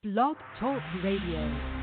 Blog Talk Radio.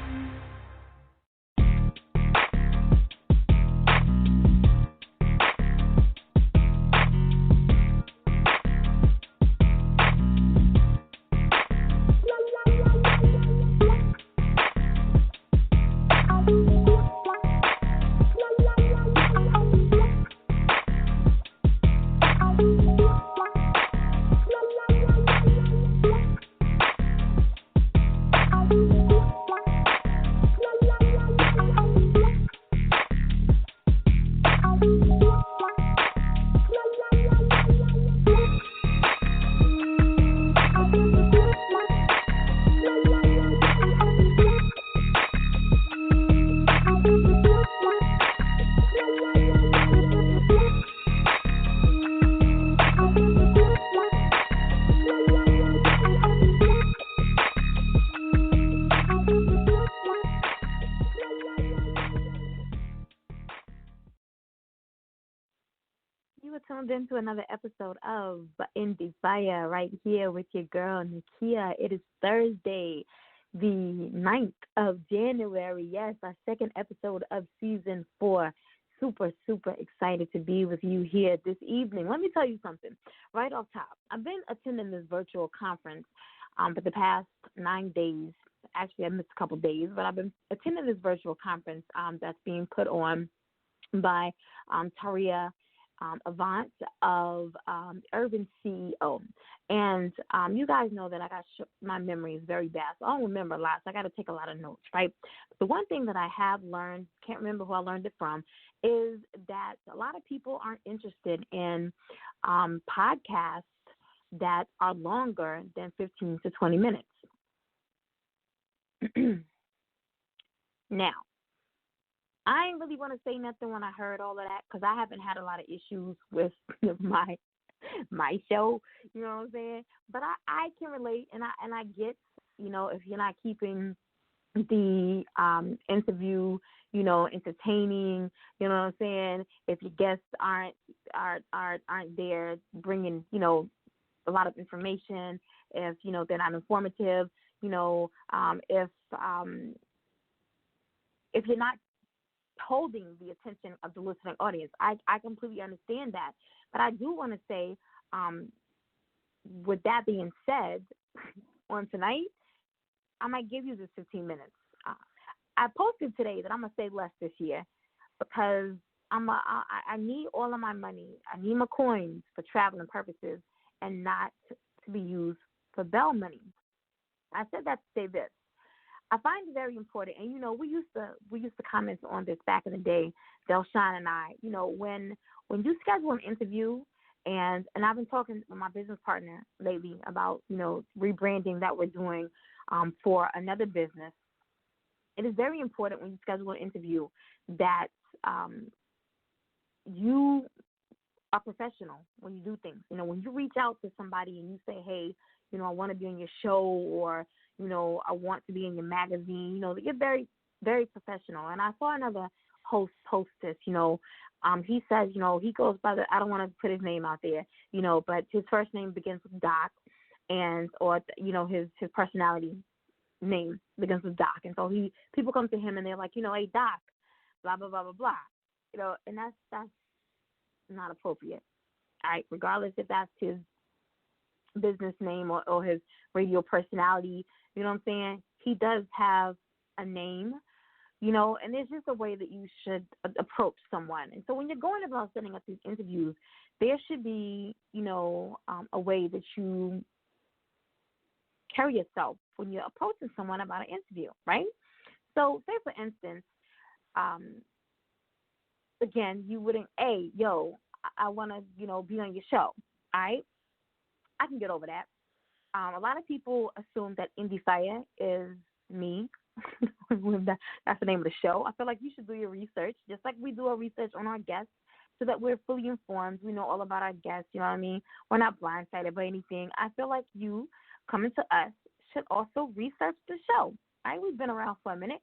Tuned into another episode of Endie Fiya right here with your girl Nakia. It is Thursday, the 9th of January. Yes, our second episode of season 4. Super excited to be with you here this evening. Let me tell you something right off top. I've been attending this virtual conference for the past 9 days. Actually, I missed a couple days, but I've been attending this virtual conference that's being put on by Taria Avant of Urban CEO. And you guys know that I got my memory is very bad, so I don't remember a lot, so I got to take a lot of notes, right? The one thing that I have learned, can't remember who I learned it from, is that a lot of people aren't interested in podcasts that are longer than 15 to 20 minutes. Now, I ain't really want to say nothing when I heard all of that because I haven't had a lot of issues with my show, you know what I'm saying? But I can relate, and I get, you know, if you're not keeping the interview, you know, entertaining, you know what I'm saying? If your guests aren't there bringing, you know, a lot of information, if, you know, they're not informative, you know, if you're not holding the attention of the listening audience. I completely understand that. But I do want to say, with that being said, on tonight, I might give you this 15 minutes. I posted today that I'm going to say less this year because I need all of my money. I need my coins for traveling purposes and not to be used for bail money. I said that to say this. I find it very important, and you know, we used to comment on this back in the day, Delshawn and I. You know, when you schedule an interview, and I've been talking with my business partner lately about, you know, rebranding that we're doing for another business. It is very important when you schedule an interview that you are professional when you do things. You know, when you reach out to somebody and you say, hey, you know, I want to be on your show, or, you know, I want to be in your magazine, you know, you're very, very professional. And I saw another hostess, you know, he says, you know, he goes by I don't want to put his name out there, you know, but his first name begins with Doc, and, or, you know, his personality name begins with Doc. And so people come to him and they're like, you know, hey, Doc, blah, blah, blah, blah, blah, you know, and that's not appropriate. All right, regardless if that's his business name or his radio personality, you know what I'm saying? He does have a name, you know, and there's just a way that you should approach someone. And so when you're going about setting up these interviews, there should be, you know, a way that you carry yourself when you're approaching someone about an interview, right? So say, for instance, again, you wouldn't, hey, yo, I want to, you know, be on your show, all right? I can get over that. A lot of people assume that Endie Fiya is me. That's the name of the show. I feel like you should do your research, just like we do our research on our guests, so that we're fully informed. We know all about our guests, you know what I mean? We're not blindsided by anything. I feel like you coming to us should also research the show. All right? We've been around for a minute.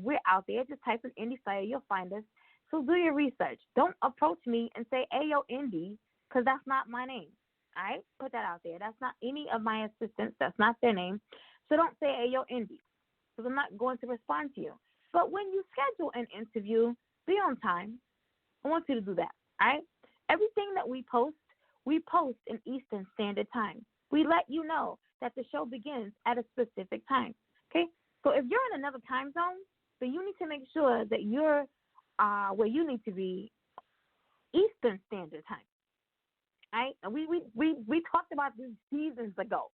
We're out there. Just type in Endie Fiya. You'll find us. So do your research. Don't approach me and say, hey, yo, Endie, because that's not my name. All right? Put that out there. That's not any of my assistants. That's not their name. So don't say, hey, yo, Endie, because I'm not going to respond to you. But when you schedule an interview, be on time. I want you to do that, all right? Everything that we post in Eastern Standard Time. We let you know that the show begins at a specific time, okay? So if you're in another time zone, then you need to make sure that you're where you need to be Eastern Standard Time, all right? And we talked about this seasons ago.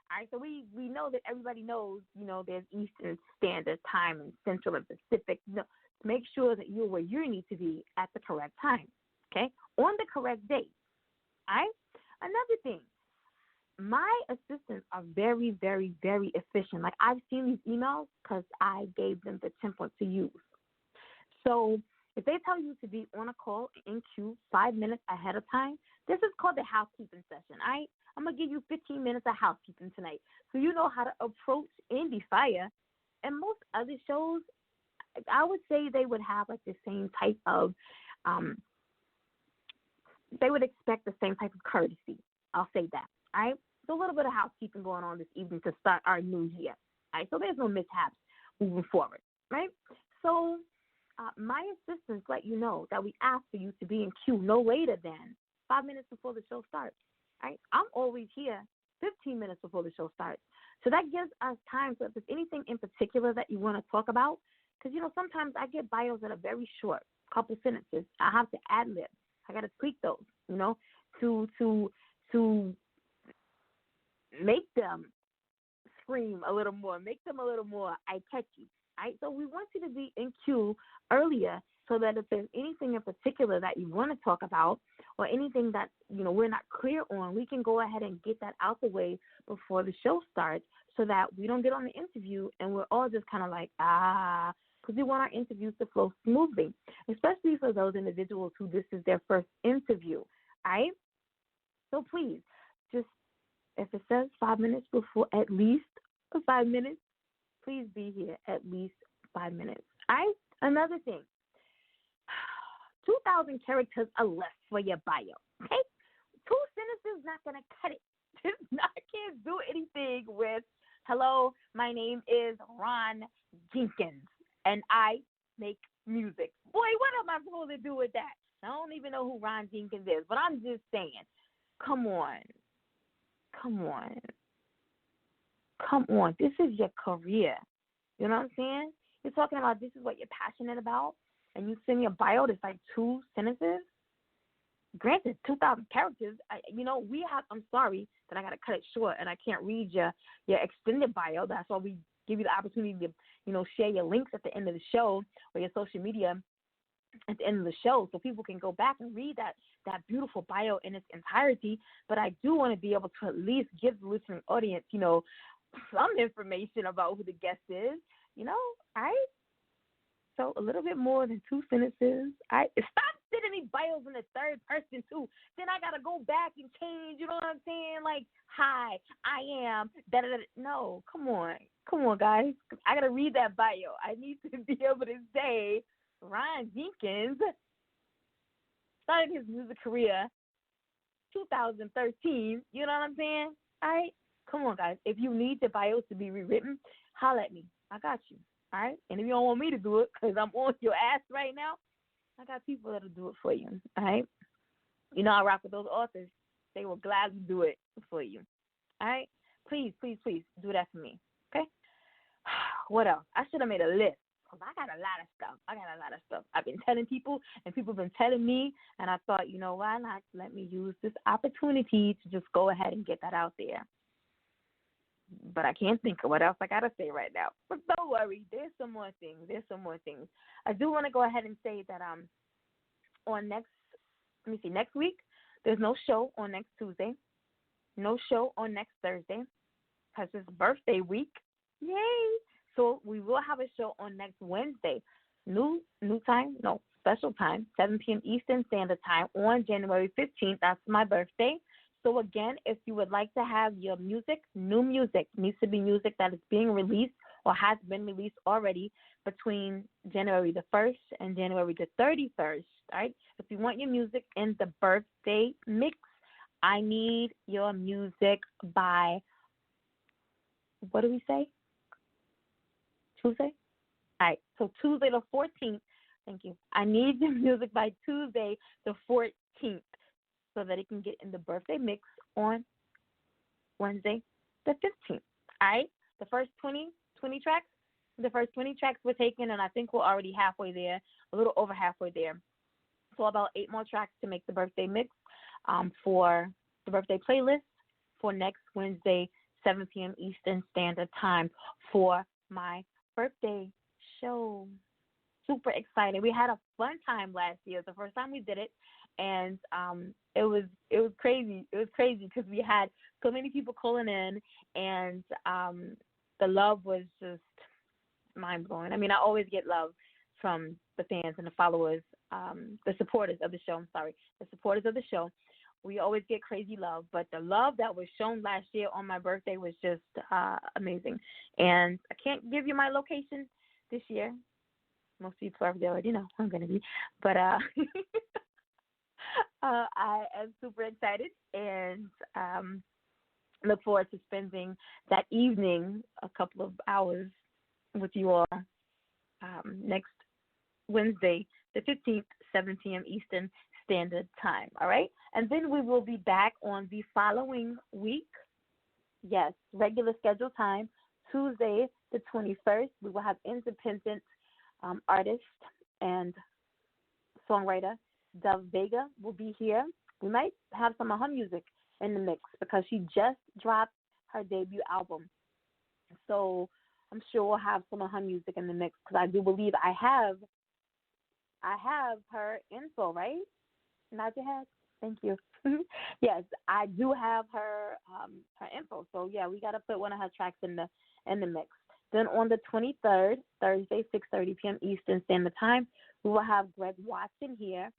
All right, so we know that everybody knows, there's Eastern Standard Time and Central and Pacific. Make sure that you're where you need to be at the correct time, okay, on the correct date. All right? Another thing, my assistants are very, very, very efficient. Like, I've seen these emails because I gave them the template to use. So if they tell you to be on a call in queue 5 minutes ahead of time, this is called the housekeeping session, all right? I'm going to give you 15 minutes of housekeeping tonight so you know how to approach Endie Fiya. And most other shows, I would say they would have like the same type of, they would expect the same type of courtesy. I'll say that, all right? So a little bit of housekeeping going on this evening to start our new year, all right? So there's no mishaps moving forward, right? So my assistants let you know that we ask for you to be in queue no later than 5 minutes before the show starts. Right? I'm always here 15 minutes before the show starts. So that gives us time. So if there's anything in particular that you want to talk about, because, sometimes I get bios that are very short, couple sentences. I have to ad-lib. I got to tweak those, to make them scream a little more, make them a little more eye-catchy. Right? So we want you to be in queue earlier so that if there's anything in particular that you want to talk about or anything that, we're not clear on, we can go ahead and get that out the way before the show starts so that we don't get on the interview and we're all just kind of like, because we want our interviews to flow smoothly, especially for those individuals who this is their first interview, all right? So please, just if it says 5 minutes before, at least 5 minutes, please be here at least 5 minutes, all right? Another thing. 2,000 characters or less for your bio, okay? 2 sentences not going to cut it. I can't do anything with, hello, my name is Ron Jenkins, and I make music. Boy, what am I supposed to do with that? I don't even know who Ron Jenkins is, but I'm just saying, come on. This is your career. You know what I'm saying? You're talking about this is what you're passionate about, and you send your bio that's like 2 sentences. Granted, 2,000 characters. I'm sorry that I got to cut it short, and I can't read your extended bio. That's why we give you the opportunity to, share your links at the end of the show or your social media at the end of the show, so people can go back and read that beautiful bio in its entirety. But I do want to be able to at least give the listening audience, some information about who the guest is. All right? So a little bit more than 2 sentences. Stop sending me bios in the third person too. Then I gotta go back and change. You know what I'm saying? Like, hi, I am. No, come on, guys. I gotta read that bio. I need to be able to say Ron Jenkins started his music career 2013. You know what I'm saying? All right, come on, guys. If you need the bios to be rewritten, holler at me. I got you. All right? And if you don't want me to do it because I'm on your ass right now, I got people that'll do it for you. All right? I rock with those authors. They will gladly do it for you. All right? Please, please, please do that for me. Okay? What else? I should have made a list because I got a lot of stuff. I've been telling people, and people have been telling me, and I thought, why not let me use this opportunity to just go ahead and get that out there. But I can't think of what else I got to say right now. But don't worry. There's some more things. I do want to go ahead and say that next week, there's no show on next Tuesday. No show on next Thursday because it's birthday week. Yay. So we will have a show on next Wednesday. Special time, 7 p.m. Eastern Standard Time on January 15th. That's my birthday. So again, if you would like to have your new music, needs to be music that is being released or has been released already between January the 1st and January the 31st, right? If you want your music in the birthday mix, I need your music by what do we say? Tuesday? All right, so Tuesday the 14th, thank you. I need the music by Tuesday the 14th so that it can get in the birthday mix on Wednesday the 15th. All right, the first 20 tracks, were taken, and I think we're already halfway there, a little over halfway there. So about 8 more tracks to make the birthday mix for the birthday playlist for next Wednesday, 7 p.m. Eastern Standard Time for my birthday show. Super excited. We had a fun time last year. The first time we did it, and it was crazy. It was crazy because we had so many people calling in, and the love was just mind blowing. I mean, I always get love from the fans and the followers, the supporters of the show. The supporters of the show. We always get crazy love, but the love that was shown last year on my birthday was just amazing. And I can't give you my location this year. Most people already know who I'm going to be. But I am super excited and look forward to spending that evening, a couple of hours with you all next Wednesday, the 15th, 7 p.m. Eastern Standard Time, all right? And then we will be back on the following week. Yes, regular schedule time, Tuesday the 21st. We will have independent artist and songwriter Dove Vega will be here. We might have some of her music in the mix because she just dropped her debut album. So I'm sure we'll have some of her music in the mix because I do believe I have her info, right? Nod your head. Thank you. Yes, I do have her info. So yeah, we gotta put one of her tracks in the mix. Then on the 23rd, Thursday, 6:30 p.m. Eastern Standard Time, we will have Greg Watson here.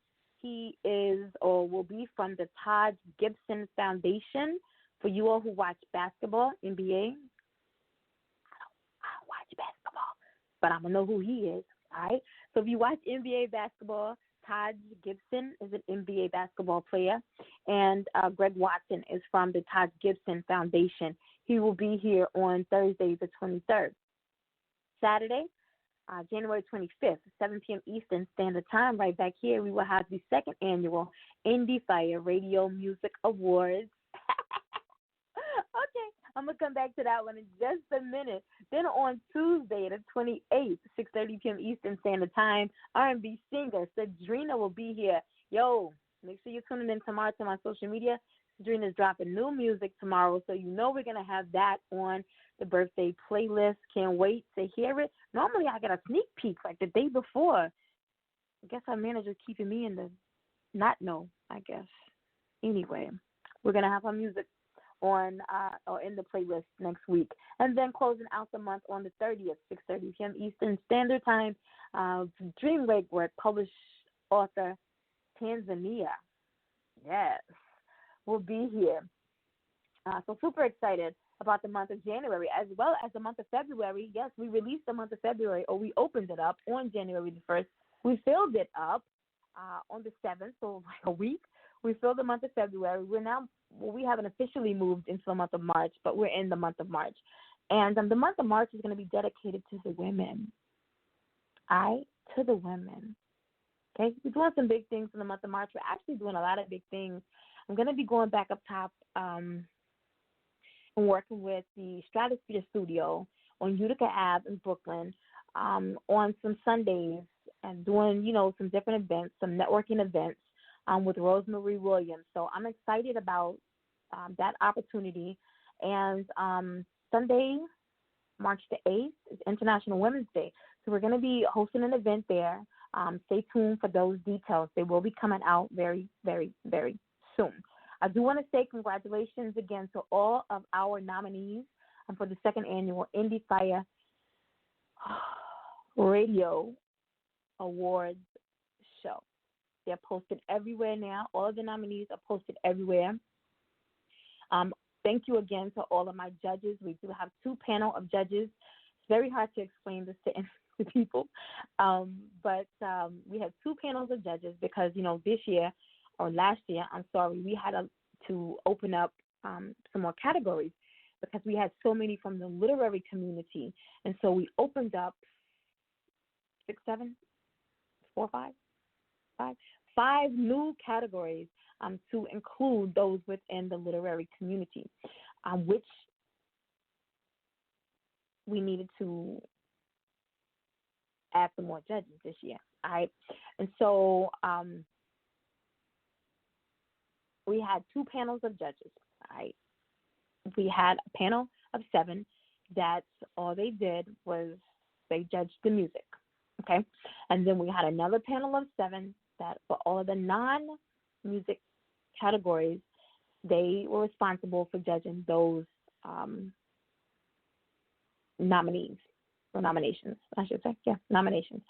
He is or will be from the Todd Gibson Foundation. For you all who watch basketball, NBA, I don't watch basketball, but I'm gonna know who he is. All right. So if you watch NBA basketball, Todd Gibson is an NBA basketball player, and Greg Watson is from the Todd Gibson Foundation. He will be here on Thursday, the 23rd. Saturday, January 25th, 7 p.m. Eastern Standard Time, right back here, we will have the second annual Endie Fiya Radio Music Awards. Okay, I'm going to come back to that one in just a minute. Then on Tuesday, the 28th, 6:30 p.m. Eastern Standard Time, R&B singer Drina will be here. Yo, make sure you're tuning in tomorrow to my social media. Drina's dropping new music tomorrow, so you know we're going to have that on the birthday playlist. Can't wait to hear it. Normally I get a sneak peek like the day before. I guess our manager's keeping me in the not know, I guess. Anyway, we're going to have our music on or in the playlist next week. And then closing out the month on the 30th, 6:30 p.m. Eastern Standard Time, Dream Legwork, published author Tanzania. Yes, will be here. So super excited about the month of January as well as the month of February. Yes, we released the month of February, or we opened it up on January the 1st. We filled it up on the 7th, so like a week. We filled the month of February. We haven't officially moved into the month of March, but we're in the month of March. And the month of March is going to be dedicated to the women. To the women. Okay? We're doing some big things in the month of March. We're actually doing a lot of big things. I'm going to be going back up top and working with the Stratosphere Studio on Utica Ave in Brooklyn on some Sundays and doing, some different events, some networking events with Rosemary Williams. So I'm excited about that opportunity. And Sunday, March the 8th, is International Women's Day. So we're going to be hosting an event there. Stay tuned for those details. They will be coming out very, very, very soon. I do want to say congratulations again to all of our nominees for the second annual Endie Fiya Radio Awards show. They're posted everywhere now. All of the nominees are posted everywhere. Thank you again to all of my judges. We do have 2 panel of judges. It's very hard to explain this to people, but we have 2 panels of judges because, this year, or last year, we had to open up some more categories. because we had so many from the literary community. And so we opened up six, seven, four, five new categories to include those within the literary community, which we needed to add some more judges this year. All right. And so we had two panels of judges. All right. We had a panel of 7 that all they did was they judged the music. Okay. And then we had another panel of 7 that for all of the non-music categories, they were responsible for judging those nominees or nominations, I should say. Yeah, nominations.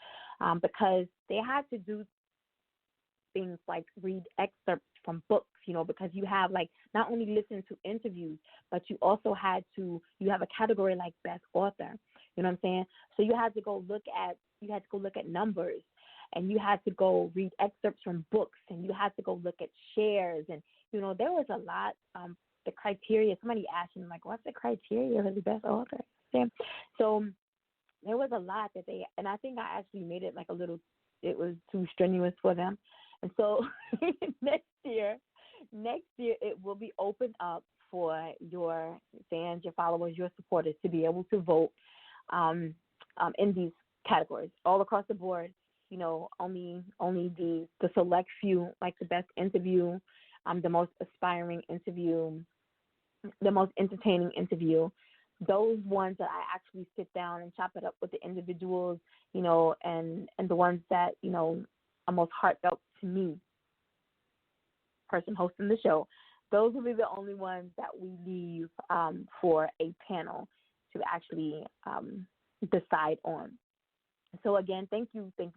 Because they had to do things like read excerpts from books, because you have like not only listen to interviews, but you also you have a category like best author. You know what I'm saying? So you had to go look at numbers, and you had to go read excerpts from books, and you had to go look at shares, and there was a lot. The criteria. Somebody asked me like, "What's the criteria for the best author?" So there was a lot that and I think I actually made it like it was too strenuous for them. And so next year it will be opened up for your fans, your followers, your supporters to be able to vote in these categories all across the board. Only the select few, like the best interview, the most aspiring interview, the most entertaining interview. Those ones that I actually sit down and chop it up with the individuals, and the ones that, are most heartfelt to me, person hosting the show, those will be the only ones that we leave for a panel to actually decide on. So again, thank you to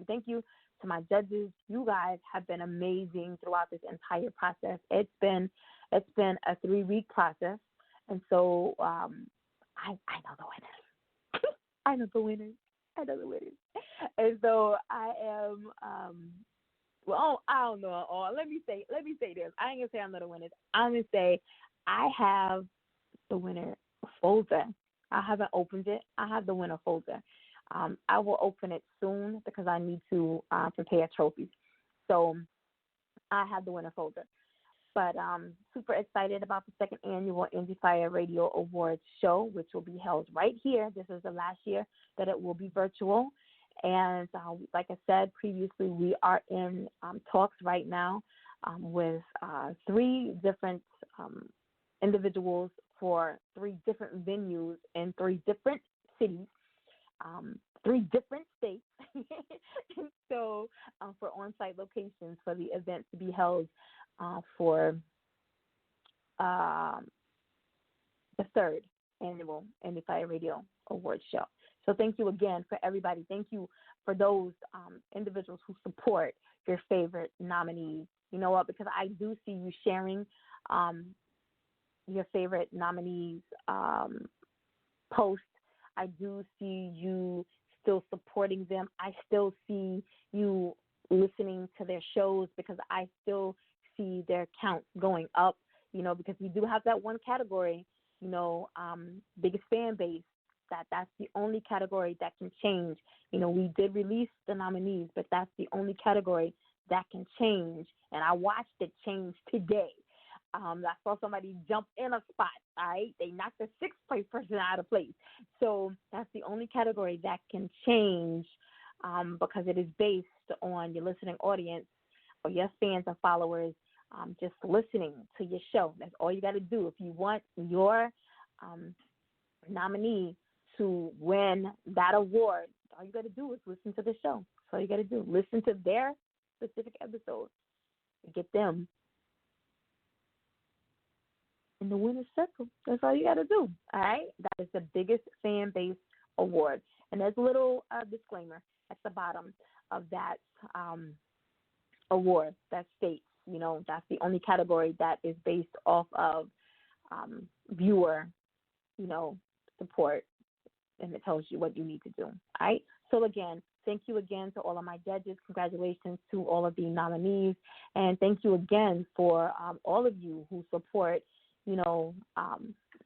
my judges. You guys have been amazing throughout this entire process. It's been a 3-week process, and so I know the winners. I know the winners. And so I am, I don't know. Let me say this. I ain't going to say I know the winners. I'm going to say I have the winner folder. I haven't opened it. I have the winner folder. I will open it soon because I need to prepare trophies. So I have the winner folder. But super excited about the second annual Endie Fiya Radio Awards show, which will be held right here. This is the last year that it will be virtual. And like I said previously, we are in talks right now with 3 different individuals for 3 different venues in 3 different cities, 3 different states. So for on-site locations for the event to be held for the 3rd annual Endie Fiya Radio Awards show. So thank you again for everybody. Thank you for those individuals who support your favorite nominees. You know what? Because I do see you sharing your favorite nominees post. I do see you still supporting them. I still see you listening to their shows because I still see their counts going up, because we do have that one category, biggest fan base, that's the only category that can change. We did release the nominees, but that's the only category that can change. And I watched it change today. I saw somebody jump in a spot, all right? They knocked the 6th place person out of place. So that's the only category that can change because it is based on your listening audience or your fans and followers just listening to your show. That's all you got to do. If you want your nominee to win that award, all you got to do is listen to the show. That's all you got to do. Listen to their specific episode and get them in the winner's circle. That's all you got to do. All right? That is the biggest fan base award. And there's a little disclaimer at the bottom of that award that states, that's the only category that is based off of viewer, support, and it tells you what you need to do. All right? So again, thank you again to all of my judges. Congratulations to all of the nominees. And thank you again for all of you who support,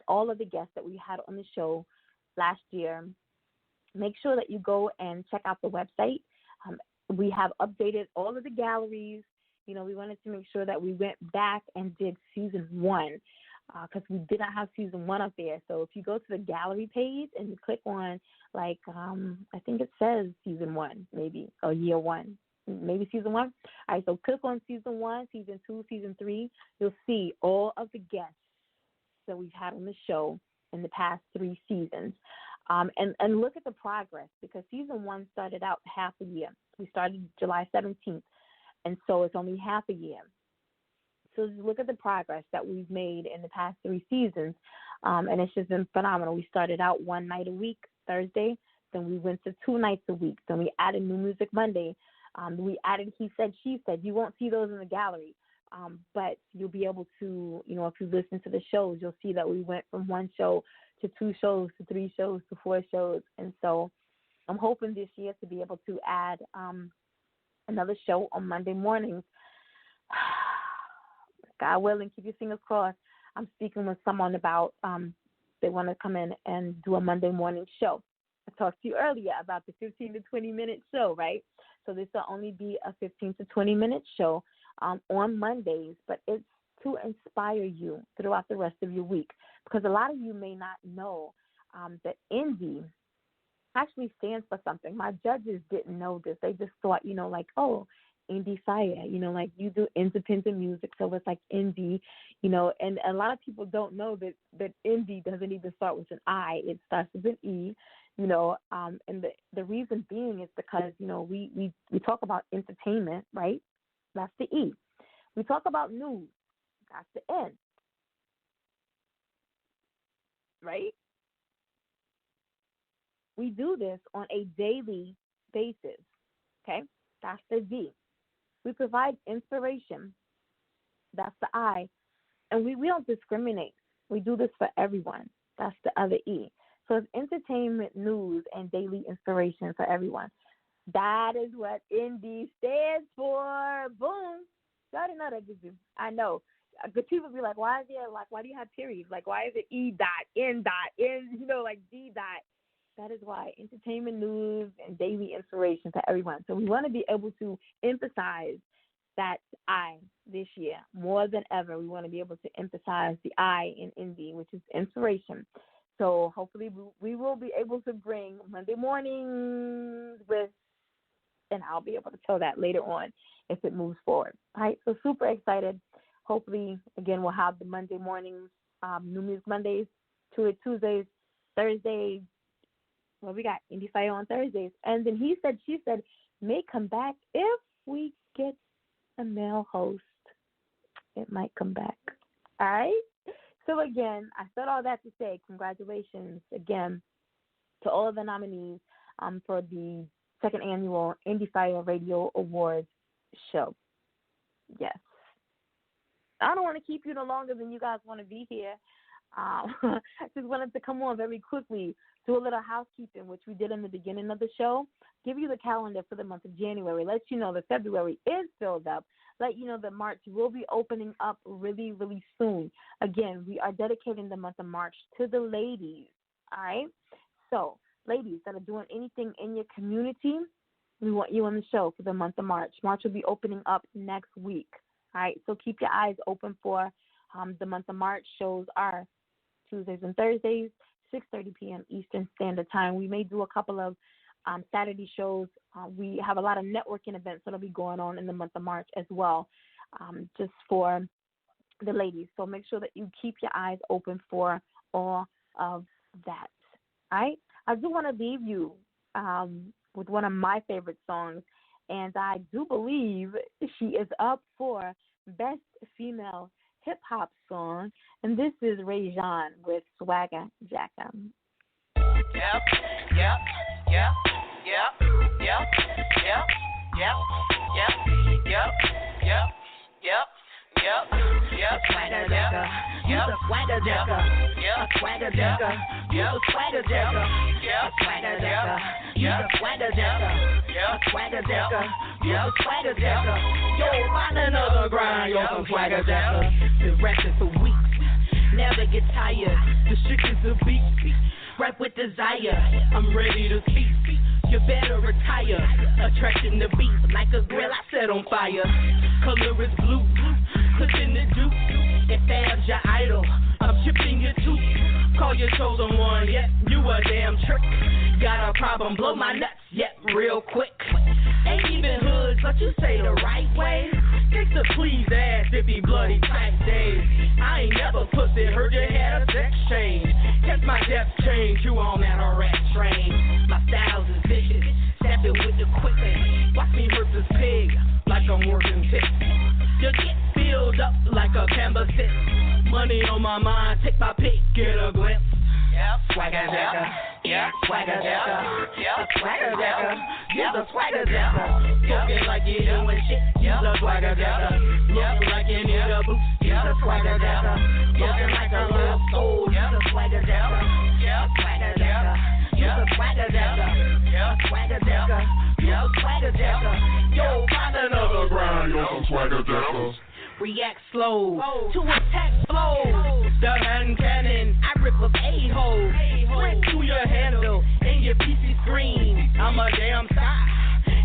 all of the guests that we had on the show last year. Make sure that you go and check out the website. We have updated all of the galleries. We wanted to make sure that we went back and did season 1 because we did not have season 1 up there. So if you go to the gallery page and you click on, I think it says season 1, maybe, or year 1, maybe season 1. All right, so click on season 1, season 2, season 3. You'll see all of the guests that we've had on the show in the past 3 seasons. And look at the progress, because season 1 started out half a year. We started July 17th, and so it's only half a year. So just look at the progress that we've made in the past 3 seasons, and it's just been phenomenal. We started out 1 night a week, Thursday, then we went to 2 nights a week, then we added New Music Monday, we added He Said, She Said. You won't see those in the gallery, but you'll be able to, if you listen to the shows, you'll see that we went from 1 show to 2 shows to 3 shows to 4 shows. And so I'm hoping this year to be able to add another show on Monday mornings. God willing, keep your fingers crossed. I'm speaking with someone about they want to come in and do a Monday morning show. I talked to you earlier about the 15 to 20-minute show, right? So this will only be a 15 to 20-minute show on Mondays, but it's to inspire you throughout the rest of your week, because a lot of you may not know that Endie actually stands for something. My judges didn't know this. They just thought, Endie Fiya, you do independent music, so it's like Endie, and a lot of people don't know that Endie doesn't even start with an I. It starts with an E, and the reason being is because, we talk about entertainment, right? That's the E. We talk about news. That's the N. Right? We do this on a daily basis. Okay? That's the D. We provide inspiration. That's the I. And we don't discriminate. We do this for everyone. That's the other E. So it's entertainment, news, and daily inspiration for everyone. That is what Endie stands for. Boom. You already know that, did you? I know. Good people be like, why do you have periods? Why is it E dot, N dot, N, D dot? That is why. Entertainment, news, and daily inspiration for everyone. So we want to be able to emphasize that I this year more than ever. We want to be able to emphasize the I in Endie, which is inspiration. So hopefully we will be able to bring Monday mornings with, and I'll be able to tell that later on if it moves forward. All right, so super excited. Hopefully, again, we'll have the Monday mornings, New Music Mondays, Tuesdays, Thursdays. Well, we got Endie Fiya on Thursdays. And then He Said, She Said may come back if we get a male host. It might come back. All right? So, again, I said all that to say congratulations, again, to all of the nominees for the 2nd annual Endie Fiya Radio Awards show. Yes. I don't want to keep you no longer than you guys want to be here. I just wanted to come on very quickly, do a little housekeeping, which we did in the beginning of the show, give you the calendar for the month of January, let you know that February is filled up, let you know that March will be opening up really, really soon. Again, we are dedicating the month of March to the ladies, all right? So, ladies that are doing anything in your community, we want you on the show for the month of March. March will be opening up next week, all right? So keep your eyes open for the month of March. Shows are Tuesdays and Thursdays, 6:30 p.m. Eastern Standard Time. We may do a couple of Saturday shows. We have a lot of networking events that will be going on in the month of March as well, just for the ladies. So make sure that you keep your eyes open for all of that. All right? I do want to leave you with one of my favorite songs, and I do believe she is up for Best Female Hip-Hop Song, and this is Ray Jean with Swagger Jacka. Yep. Swagger Jacka, you the swagger Jacka, a swagger Jacka, you the swagger Jacka, a swagger Jacka, you the swagger Jacka, a swagger Jacka, you the swagger Jacka. Yo, find another grind, yo, some swagger Jacka. Been rapping for weeks. never get tired. The shit is a beat, rap with desire. I'm ready to speak. You better retire. Attraction to beat like a grill I set on fire. Color is blue, clipping the dupe. If Fab's your idol, I'm chipping your tooth. Call your chosen one, yeah, you a damn trick. Got a problem, blow my nuts, yeah, real quick. Ain't even hoods, but you say the right way. Gangsta please ass, it be bloody type days. I ain't never pussy, heard you had a sex change. Catch my death change, you on that rat train. My styles is vicious, step it with the quickness. Watch me hurt this pig, like I'm working tips. You get filled up like a canvas tip. Money on my mind, take my pick, get a glimpse. Yep. Swagger jacker, yeah, swagger jacker, yeah, swagger jacker, you're the swagger jacker. Talking like you doing shit, you're the swagger jacker. Looking like you need a boost, you're the swagger jacker. Looking like a little soul, you're the swagger jacker. Yeah, swagger jacker, you're the swagger jacker. Yeah, swagger jacker, you're the swagger jacker. Yo, find another grind, you're some swagger jackers. React slow to attack flow. The hand cannon, I rip up a-hole. Sprint to your handle and your PC screen. I'm a damn star,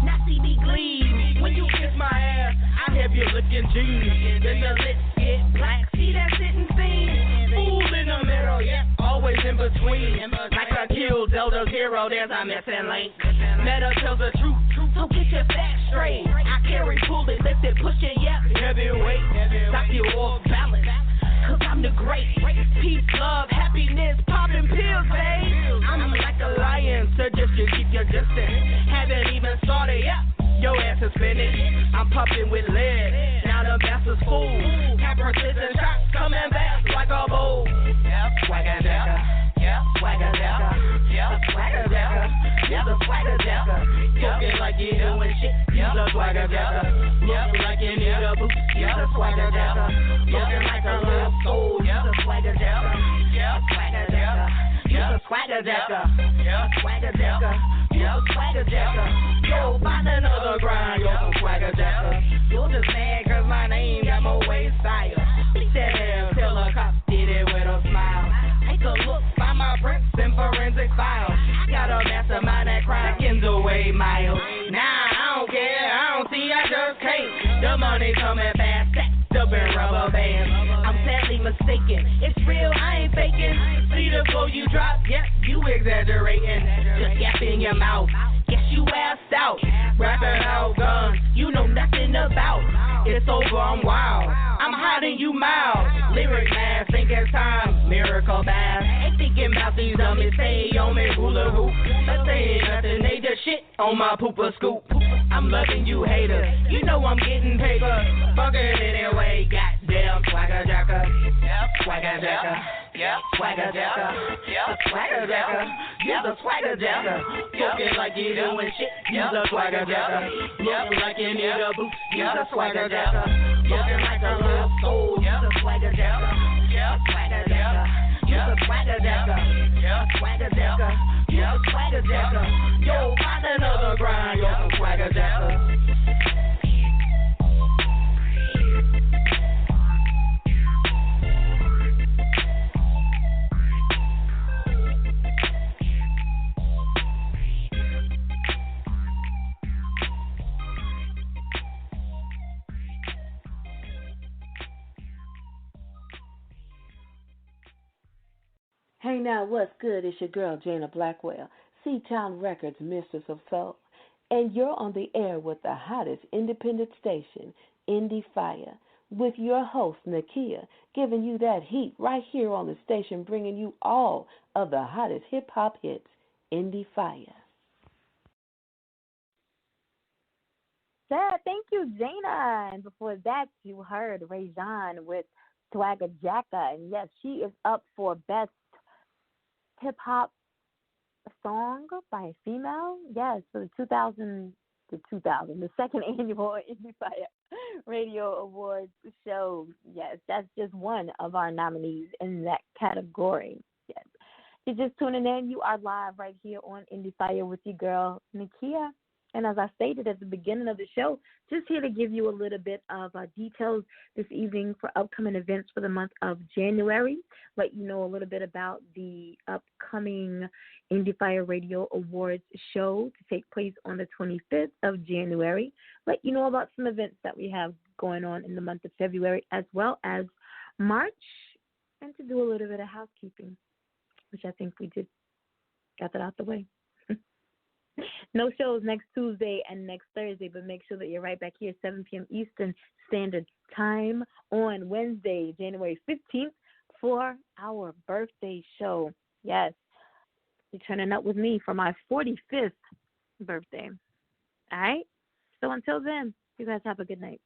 not see me gleam. When you kiss my ass, I have you looking jeans. Then the lips get black, see that sitting scene. Fool in the middle, yeah, always in between. Like I killed Zelda's hero, there's a missing link. Meta tells the truth, so get your facts straight. I carry, pull it, lift it, push it, yeah, heavyweight. Stop you off balance, cause I'm the great. Peace, love, happiness, popping pills, babe. I'm like a lion, so just you keep your distance. Haven't even started, yeah, your ass is finished. I'm popping with lead, now the bastards full. Have precision shots coming back like a bow. Yep, swagger jacker, yeah, swagger jacker, yeah, swagger jacker, yeah, the swagger jacker. Talking like you doing shit, you're the swagger jacker. Looking like you need a boost, you're the swagger jacker. Looking like a little soul, you're the swagger jacker. Yeah, swagger jacker, you're the swagger jacker. Yeah, swagger jacker, you're the swagger jacker. Yo, find another grind, you're the swagger jacker. You're just mad cause my name got more waist style. Beat that ass till a cop did it with a smile. Take a look by my prints and forensic files. I got a mastermind that crime seconds away miles. Nah, I don't care, I don't see, I just can't. The money coming fast, stacked up in rubber bands. I'm sadly mistaken, it's real, I ain't faking. See the flow you drop, yep, you exaggerating. Just yapping your mouth, guess you assed out. Rapping out guns, you know nothing about. It's over, I'm wild, I'm hiding you mild. Lyric man, think it's time, miracle bass. Ain't thinking about these dummies, stay on me, hula hoop. But they ain't nothing, they just shit on my pooper scoop. I'm loving you haters, you know I'm getting paper. Fuck it anyway, goddamn swagger jacker. Yep, swagger jacker. Yep, swagger jacker. Yep, swagger jacker. You're the swagger jacker. Talking like you doing shit, you're the swagger jacker. Looking like you need a boost, you're the swagger jacker. Looking like a little soul, you're the swagger jacker. Yep, swagger jacker. You're the swagger jacker. Yep, swagger jacker. You're the swagger jacker. Yo, find another grind, you're the swagger jacker. Hey now, what's good? It's your girl, Jana Blackwell, C-Town Records, Mistress of Soul, and you're on the air with the hottest independent station, Endie Fiya, with your host, Nakia, giving you that heat right here on the station, bringing you all of the hottest hip-hop hits, Endie Fiya. Thank you, Jana. And before that, you heard Rajan with Swagger Jacka. And yes, she is up for Best Hip-Hop Song by a Female. Yes, for the second annual Endie Fiya Radio Awards show. Yes, that's just one of our nominees in that category. Yes. If you're just tuning in, you are live right here on Endie Fiya with your girl, Nakia. And as I stated at the beginning of the show, just here to give you a little bit of details this evening for upcoming events for the month of January. Let you know a little bit about the upcoming Endie Fiya Radio Awards show to take place on the 25th of January. Let you know about some events that we have going on in the month of February as well as March, and to do a little bit of housekeeping, which I think we got that out the way. No shows next Tuesday and next Thursday, but make sure that you're right back here, 7 p.m. Eastern Standard Time on Wednesday, January 15th, for our birthday show. Yes, you're turning up with me for my 45th birthday. All right? So until then, you guys have a good night.